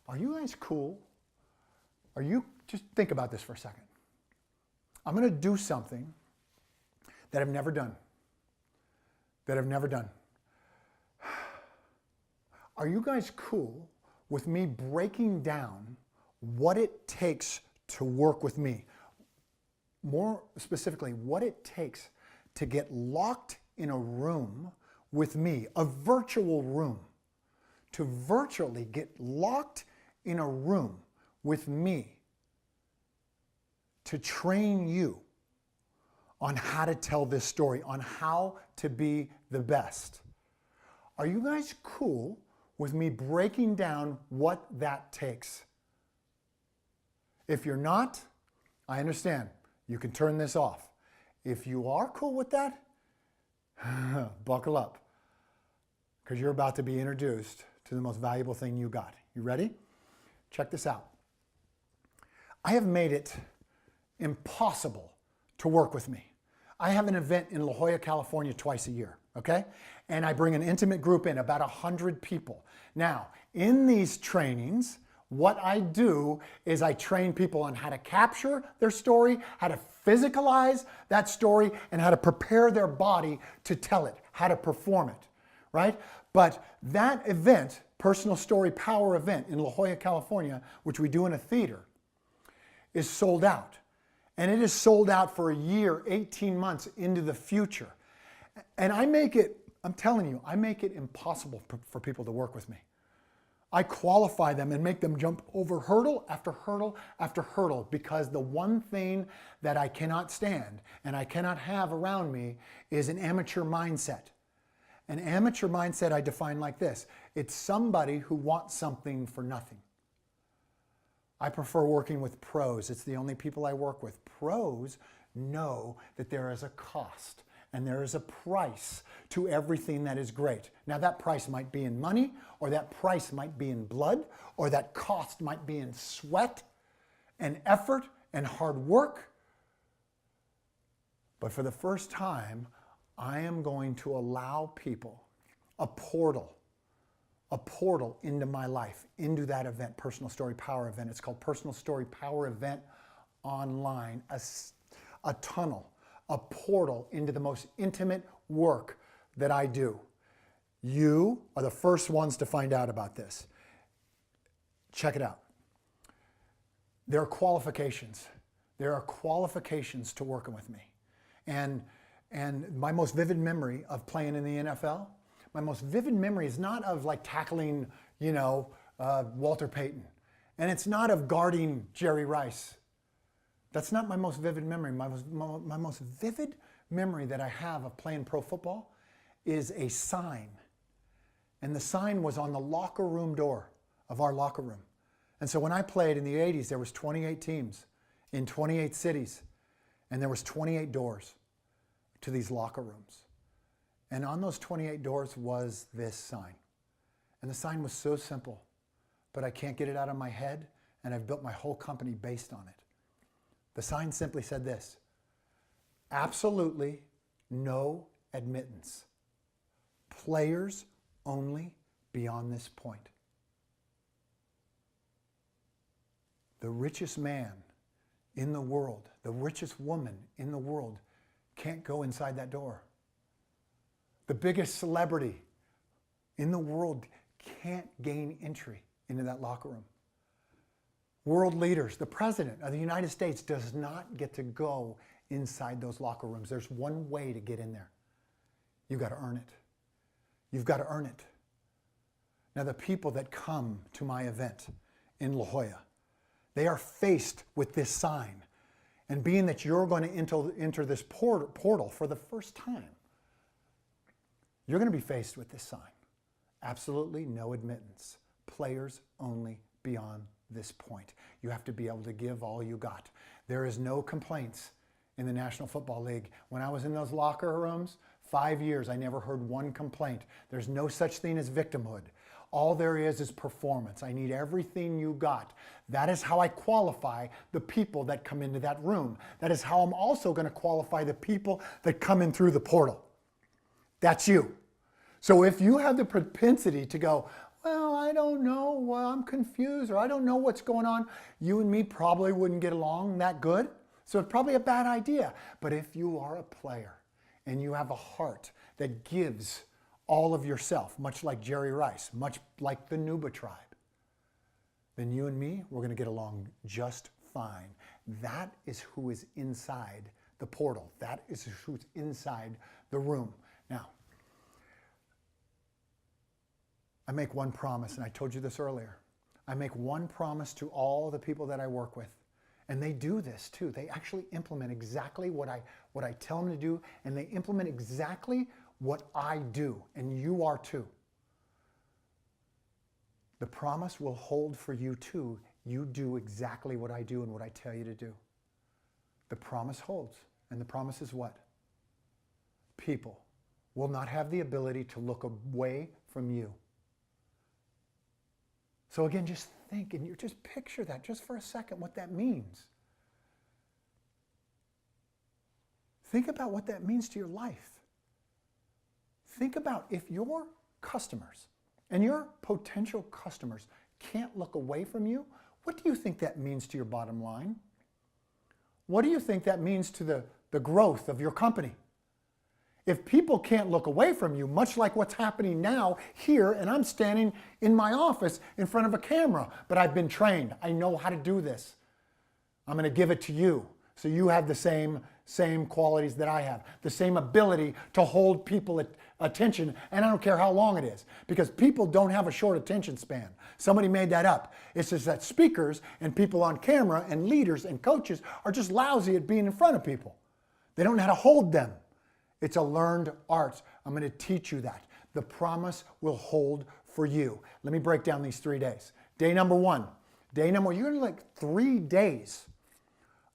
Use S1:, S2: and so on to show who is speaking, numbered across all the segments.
S1: Are you guys cool? Just think about this for a second. I'm going to do something that I've never done. Are you guys cool with me breaking down what it takes to work with me? More specifically, what it takes to get locked in a room with me, a virtual room, to virtually get locked in a room with me, to train you on how to tell this story, on how to be the best. Are you guys cool with me breaking down what that takes? If you're not, I understand. You can turn this off. If you are cool with that, buckle up, because you're about to be introduced to the most valuable thing you got. You ready? Check this out. I have made it impossible to work with me. I have an event in La Jolla, California twice a year, okay? And I bring an intimate group in, about 100 people. Now, in these trainings, what I do is I train people on how to capture their story, how to physicalize that story, and how to prepare their body to tell it, how to perform it, right? But that event, Personal Story Power event in La Jolla, California, which we do in a theater, is sold out. And it is sold out for a year, 18 months into the future. And I make it, I'm telling you, I make it impossible for people to work with me. I qualify them and make them jump over hurdle after hurdle after hurdle, because the one thing that I cannot stand and I cannot have around me is an amateur mindset. An amateur mindset I define like this. It's somebody who wants something for nothing. I prefer working with pros. It's the only people I work with. Pros know that there is a cost and there is a price to everything that is great. Now that price might be in money, or that price might be in blood, or that cost might be in sweat and effort and hard work. But for the first time, I am going to allow people a portal into my life, into that event, Personal Story Power event. It's called Personal Story Power Event Online, a tunnel, a portal into the most intimate work that I do. You are the first ones to find out about this. Check it out. There are qualifications. There are qualifications to working with me. And my most vivid memory of playing in the NFL, my most vivid memory is not of like tackling, Walter Payton. And it's not of guarding Jerry Rice. That's not my most vivid memory. My most vivid memory that I have of playing pro football is a sign. And the sign was on the locker room door of our locker room. And so when I played in the 80s, there was 28 teams in 28 cities. And there was 28 doors to these locker rooms. And on those 28 doors was this sign. And the sign was so simple, but I can't get it out of my head, and I've built my whole company based on it. The sign simply said this: absolutely no admittance. Players only beyond this point. The richest man in the world, the richest woman in the world can't go inside that door. The biggest celebrity in the world can't gain entry into that locker room. World leaders, the President of the United States does not get to go inside those locker rooms. There's one way to get in there. You've got to earn it. You've got to earn it. Now, the people that come to my event in La Jolla, they are faced with this sign. And being that you're going to enter this portal for the first time, you're going to be faced with this sign. Absolutely no admittance. Players only beyond this point. You have to be able to give all you got. There is no complaints in the National Football League. When I was in those locker rooms, 5 years, I never heard one complaint. There's no such thing as victimhood. All there is performance. I need everything you got. That is how I qualify the people that come into that room. That is how I'm also going to qualify the people that come in through the portal. That's you. So if you have the propensity to go, well, I don't know, well, I'm confused, or I don't know what's going on. You and me probably wouldn't get along that good. So it's probably a bad idea. But if you are a player and you have a heart that gives all of yourself, much like Jerry Rice, much like the Nuba tribe, then you and me, we're going to get along just fine. That is who is inside the portal. That is who's inside the room. Now, I make one promise, and I told you this earlier. I make one promise to all the people that I work with. And they do this too. They actually implement exactly what I tell them to do, and they implement exactly what I do, and you are too. The promise will hold for you too. You do exactly what I do and what I tell you to do. The promise holds. And the promise is what? People will not have the ability to look away from you. So again, just think, and you just picture that just for a second, what that means. Think about what that means to your life. Think about if your customers and your potential customers can't look away from you, what do you think that means to your bottom line? What do you think that means to the growth of your company? If people can't look away from you, much like what's happening now here, and I'm standing in my office in front of a camera, but I've been trained. I know how to do this. I'm going to give it to you so you have the same qualities that I have, the same ability to hold people attention, and I don't care how long it is, because people don't have a short attention span. Somebody made that up. It's just that speakers and people on camera and leaders and coaches are just lousy at being in front of people. They don't know how to hold them. It's a learned art. I'm going to teach you that. The promise will hold for you. Let me break down these 3 days. Day number one. You're going to like 3 days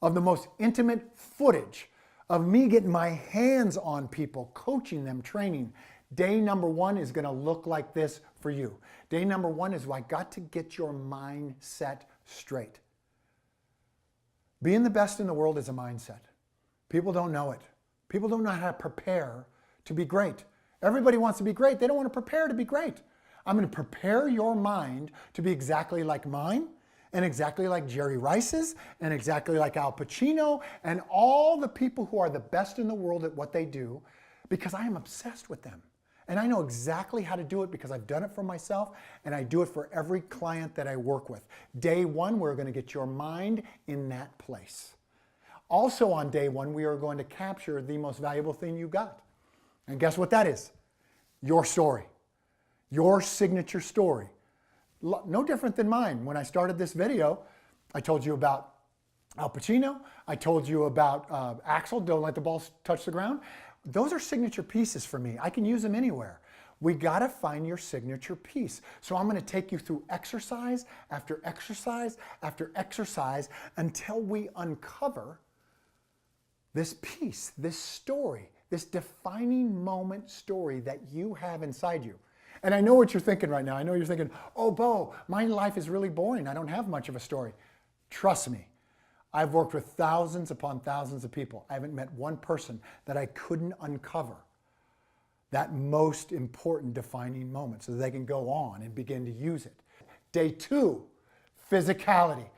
S1: of the most intimate footage of me getting my hands on people, coaching them, training. Day number one is going to look like this for you. Day number one is I got to get your mindset straight. Being the best in the world is a mindset. People don't know it. People don't know how to prepare to be great. Everybody wants to be great. They don't want to prepare to be great. I'm going to prepare your mind to be exactly like mine, and exactly like Jerry Rice's, and exactly like Al Pacino, and all the people who are the best in the world at what they do, because I am obsessed with them. And I know exactly how to do it because I've done it for myself, and I do it for every client that I work with. Day one, we're going to get your mind in that place. Also on day one, we are going to capture the most valuable thing you got. And guess what that is? Your story. Your signature story. No different than mine. When I started this video, I told you about Al Pacino. I told you about Axel, don't let the ball touch the ground. Those are signature pieces for me. I can use them anywhere. We got to find your signature piece. So I'm going to take you through exercise after exercise after exercise until we uncover this piece, this story, this defining moment story that you have inside you. And I know what you're thinking right now. I know you're thinking, oh, Bo, my life is really boring. I don't have much of a story. Trust me, I've worked with thousands upon thousands of people. I haven't met one person that I couldn't uncover that most important defining moment so that they can go on and begin to use it. Day two, physicality.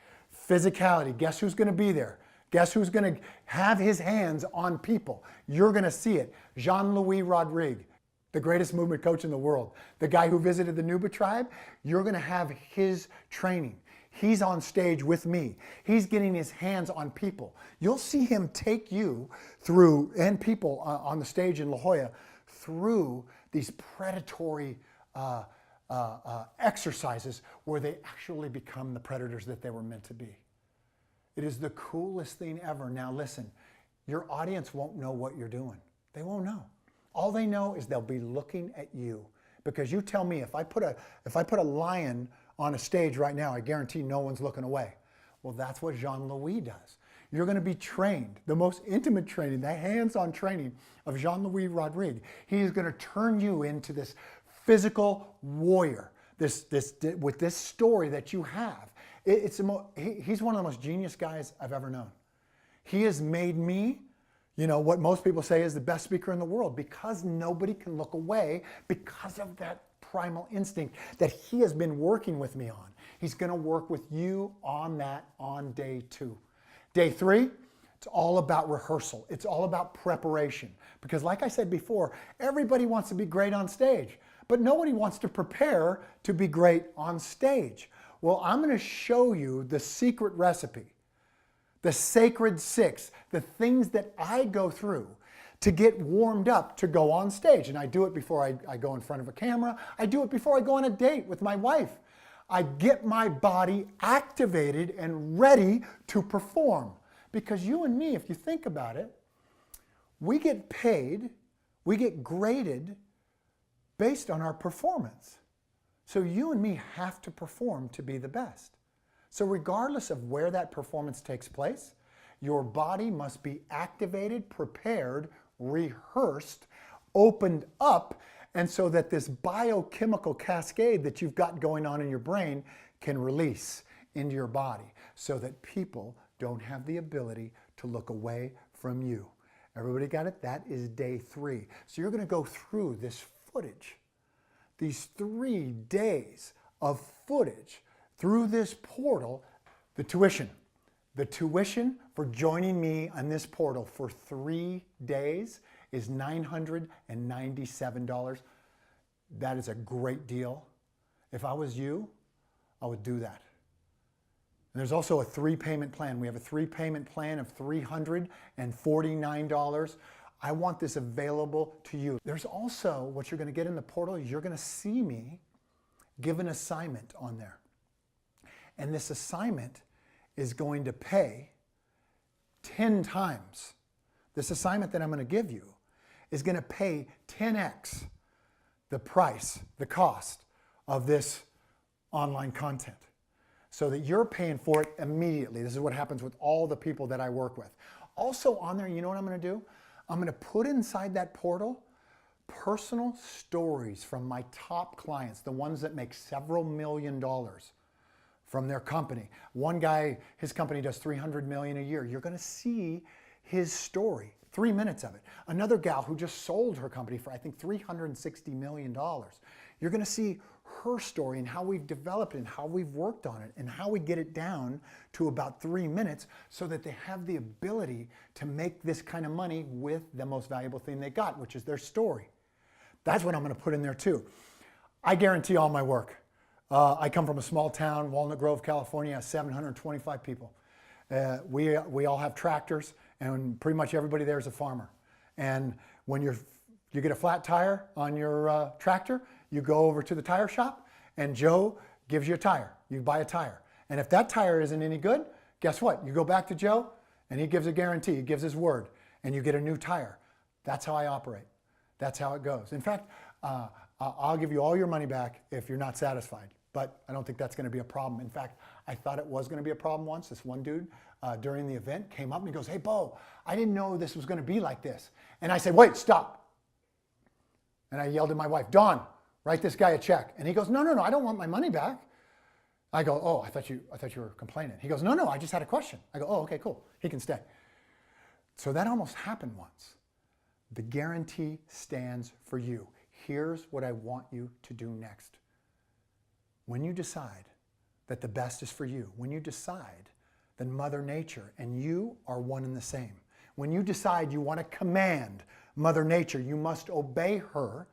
S1: Physicality. Guess who's going to be there? Guess who's going to have his hands on people? You're going to see it. Jean-Louis Rodrigue, the greatest movement coach in the world, the guy who visited the Nuba tribe, you're going to have his training. He's on stage with me. He's getting his hands on people. You'll see him take you through, and people on the stage in La Jolla, through these predatory exercises where they actually become the predators that they were meant to be. It is the coolest thing ever. Now listen, your audience won't know what you're doing. They won't know. All they know is they'll be looking at you. Because you tell me, if I put a lion on a stage right now, I guarantee no one's looking away. Well, that's what Jean-Louis does. You're going to be trained, the most intimate training, the hands-on training of Jean-Louis Rodrigue. He is going to turn you into this physical warrior, with this story that you have. He's one of the most genius guys I've ever known. He has made me, what most people say is the best speaker in the world, because nobody can look away because of that primal instinct that he has been working with me on. He's going to work with you on that on day 2. Day 3, it's all about rehearsal. It's all about preparation. Because like I said before, everybody wants to be great on stage, but nobody wants to prepare to be great on stage. Well, I'm going to show you the secret recipe, the sacred 6, the things that I go through to get warmed up to go on stage. And I do it before I go in front of a camera. I do it before I go on a date with my wife. I get my body activated and ready to perform. Because you and me, if you think about it, we get paid, we get graded based on our performance. So you and me have to perform to be the best. So regardless of where that performance takes place, your body must be activated, prepared, rehearsed, opened up, and so that this biochemical cascade that you've got going on in your brain can release into your body so that people don't have the ability to look away from you. Everybody got it? That is day 3. So you're going to go through this footage, these 3 days of footage through this portal. The tuition for joining me on this portal for 3 days is $997. That is a great deal. If I was you, I would do that. And there's also a 3-payment plan. We have a 3-payment plan of $349. I want this available to you. There's also, what you're going to get in the portal, you're going to see me give an assignment on there. And this assignment is going to pay 10 times. This assignment that I'm going to give you is going to pay 10x the price, the cost of this online content, so that you're paying for it immediately. This is what happens with all the people that I work with. Also on there, you know what I'm going to do? I'm going to put inside that portal personal stories from my top clients, the ones that make several $million from their company. One guy, his company does $300 million a year. You're going to see his story, 3 minutes of it. Another gal who just sold her company for, I think, $360 million. You're going to see her story and how we've developed it and how we've worked on it and how we get it down to about 3 minutes so that they have the ability to make this kind of money with the most valuable thing they got, which is their story. That's what I'm going to put in there too. I guarantee all my work. I come from a small town, Walnut Grove, California, 725 people. We all have tractors, and pretty much everybody there is a farmer. And when you get a flat tire on your tractor, you go over to the tire shop, and Joe gives you a tire. You buy a tire. And if that tire isn't any good, guess what? You go back to Joe, and he gives a guarantee. He gives his word, and you get a new tire. That's how I operate. That's how it goes. In fact, I'll give you all your money back if you're not satisfied. But I don't think that's going to be a problem. In fact, I thought it was going to be a problem once. This one dude during the event came up and he goes, "Hey, Bo, I didn't know this was going to be like this." And I said, "Wait, stop." And I yelled at my wife, "Dawn, write this guy a check." And he goes, "No, I don't want my money back." I go, "Oh, I thought you were complaining." He goes, "No, I just had a question." I go, "Oh, okay, cool. He can stay." So that almost happened once. The guarantee stands for you. Here's what I want you to do next. When you decide that the best is for you, when you decide that Mother Nature and you are one and the same, when you decide you want to command Mother Nature, you must obey her.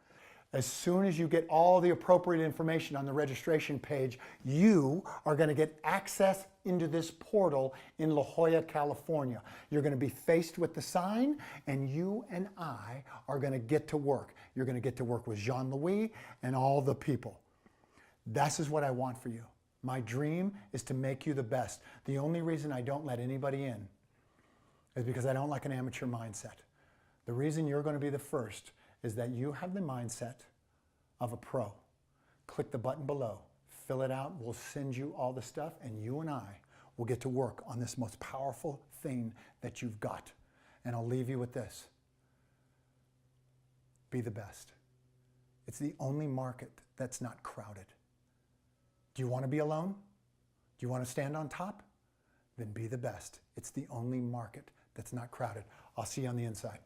S1: As soon as you get all the appropriate information on the registration page, you are going to get access into this portal in La Jolla, California. You're going to be faced with the sign, and you and I are going to get to work. You're going to get to work with Jean-Louis and all the people. This is what I want for you. My dream is to make you the best. The only reason I don't let anybody in is because I don't like an amateur mindset. The reason you're going to be the first is that you have the mindset of a pro. Click the button below, fill it out, we'll send you all the stuff, and you and I will get to work on this most powerful thing that you've got. And I'll leave you with this. Be the best. It's the only market that's not crowded. Do you want to be alone? Do you want to stand on top? Then be the best. It's the only market that's not crowded. I'll see you on the inside.